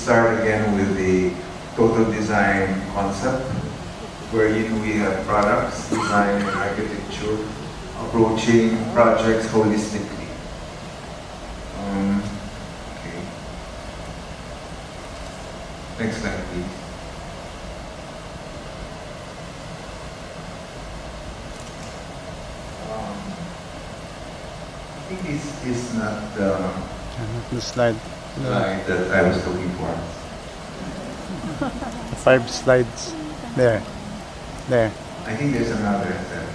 start again with the total design concept, wherein we have products, design, and architecture, approaching projects holistically. Okay. Next slide, please. I think this is not the The slide. slide that I was looking for. 5 slides. There. There. I think there's another set.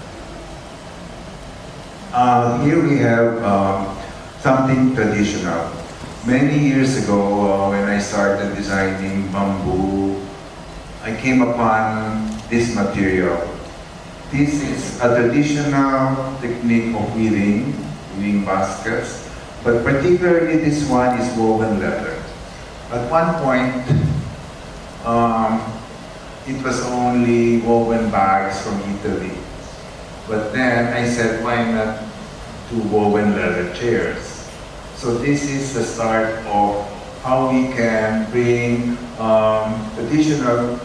Here we have something traditional. Many years ago, when I started designing bamboo, I came upon this material. This is a traditional technique of weaving baskets, but particularly this one is woven leather. At one point, it was only woven bags from Italy. But then I said, why not do woven leather chairs? So this is the start of how we can bring traditional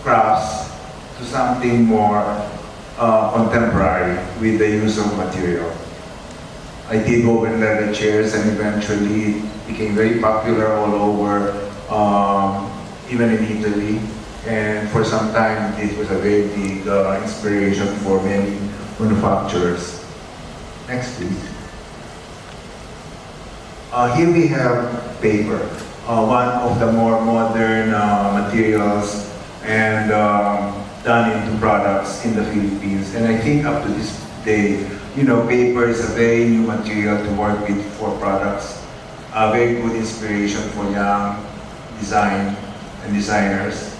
crafts to something more contemporary with the use of material. I did woven leather chairs, and eventually it became very popular all over, even in Italy. And for some time, it was a very big inspiration for many manufacturers. Next, please. Here we have paper, one of the more modern materials and done into products in the Philippines. And I think up to this day, paper is a very new material to work with for products. A very good inspiration for young design and designers.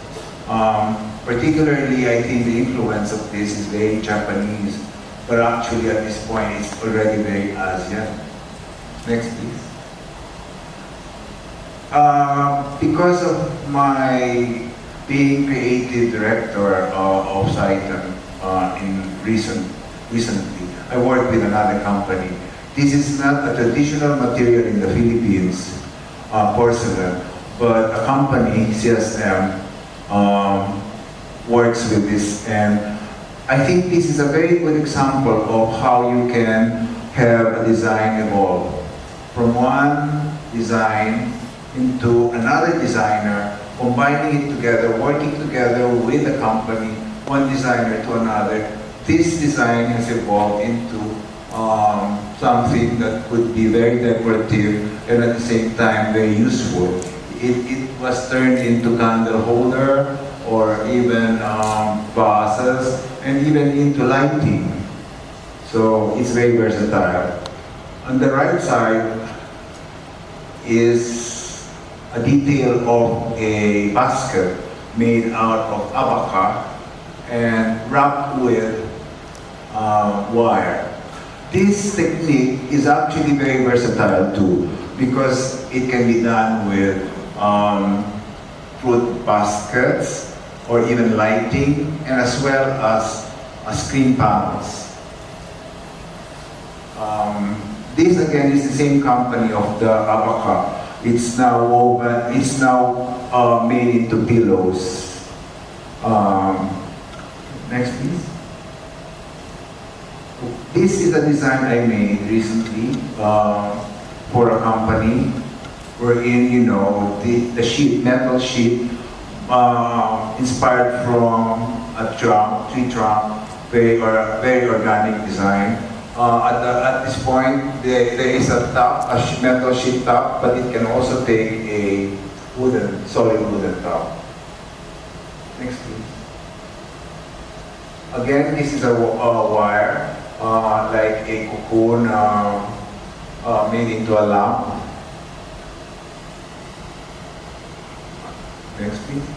Particularly, I think the influence of this is very Japanese, but actually at this point it's already very ASEAN. Next, please. Because of my being creative director of Saitan recently, I work with another company. This is not a traditional material in the Philippines, porcelain, but a company, CSM, works with this, and I think this is a very good example of how you can have a design evolve from one design into another designer, combining it together, working together with a company, one designer to another. This design has evolved into something that could be very decorative and at the same time very useful. It was turned into candle holder or even vases and even into lighting. So it's very versatile. On the right side is a detail of a basket made out of abaca and wrapped with wire. This technique is actually very versatile too, because it can be done with fruit baskets or even lighting, and as well as screen panels. This again is the same company of the abaca. It's now woven, it's now made into pillows. Next, please. This is a design I made recently for a company wherein, the sheet, metal sheet, inspired from a tree trunk, very organic design. At this point, there is a top, a metal sheet top, but it can also take a solid wooden top. Next, please. Again, this is a wire, like a cocoon made into a lamp. Next, please.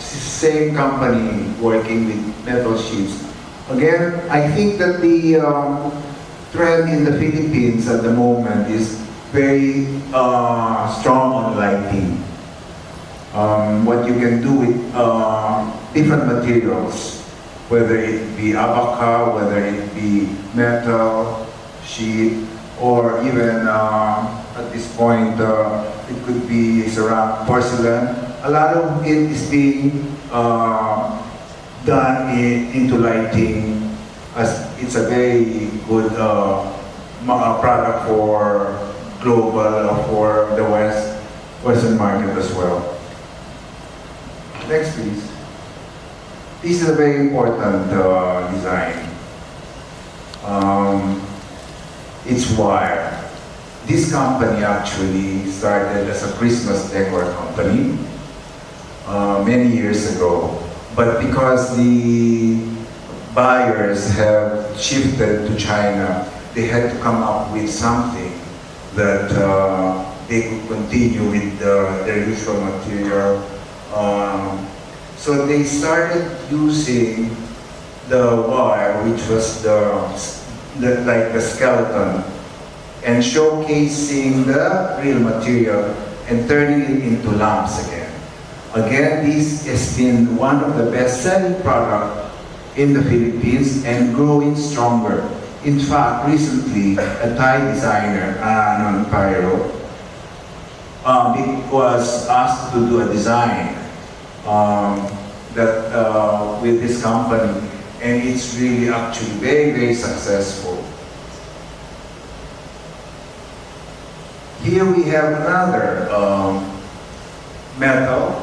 Same company working with metal sheets. Again, I think that the trend in the Philippines at the moment is very strong on lighting. What you can do with different materials, whether it be abaca, whether it be metal, sheet, or even at this point. It could be ceramic, porcelain. A lot of it is being done into lighting, as it's a very good product for global or for the Western market as well. Next, please. This is a very important design. It's wire. This company actually started as a Christmas decor company many years ago. But because the buyers have shifted to China, they had to come up with something that they could continue with their usual material. So they started using the wire, which was like the skeleton, and showcasing the real material and turning it into lamps again. Again, this has been one of the best-selling products in the Philippines and growing stronger. In fact, recently, a Thai designer, Anon Pyro, was asked to do a design with this company, and it's really actually very, very successful. Here we have another metal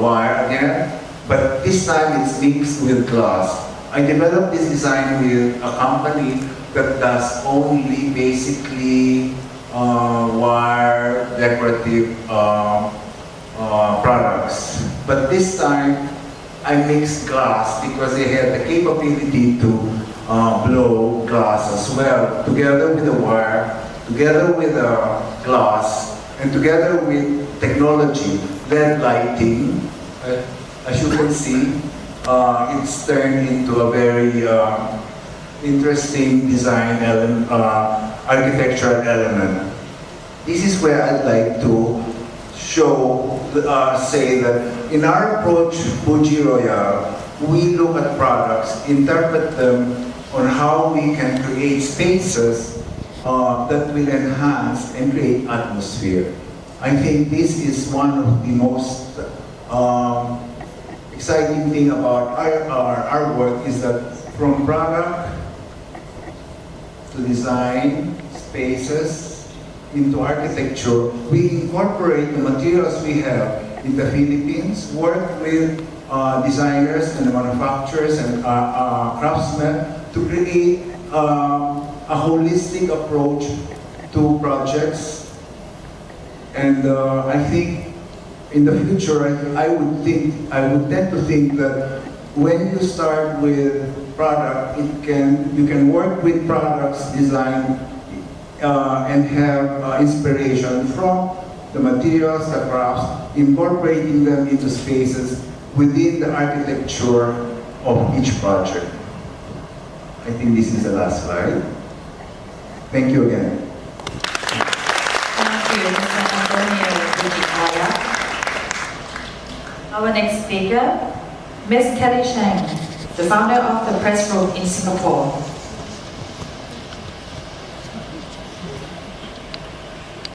wire again, but this time it's mixed with glass. I developed this design with a company that does only basically wire decorative products. But this time I mixed glass because they had the capability to blow glass as well, together with the wire, together with the glass, and together with technology, LED lighting. As you can see, it's turned into a very interesting design element, architectural element. This is where I'd like to say that in our approach, Budji+Royal, we look at products, interpret them on how we can create spaces that will enhance and create atmosphere. I think this is one of the most exciting thing about our work is that from product to design, spaces, into architecture, we incorporate the materials we have in the Philippines, work with designers and manufacturers and craftsmen to create a holistic approach to projects. And I think in the future, I would tend to think that when you start with product, you can work with products design and have inspiration from the materials, the crafts, incorporating them into spaces within the architecture of each project. I think this is the last slide. Thank you again. Thank you, Mr. Antonio Budji+Royal. Our next speaker, Ms. Kelly Chang, the founder of the Press Room in Singapore.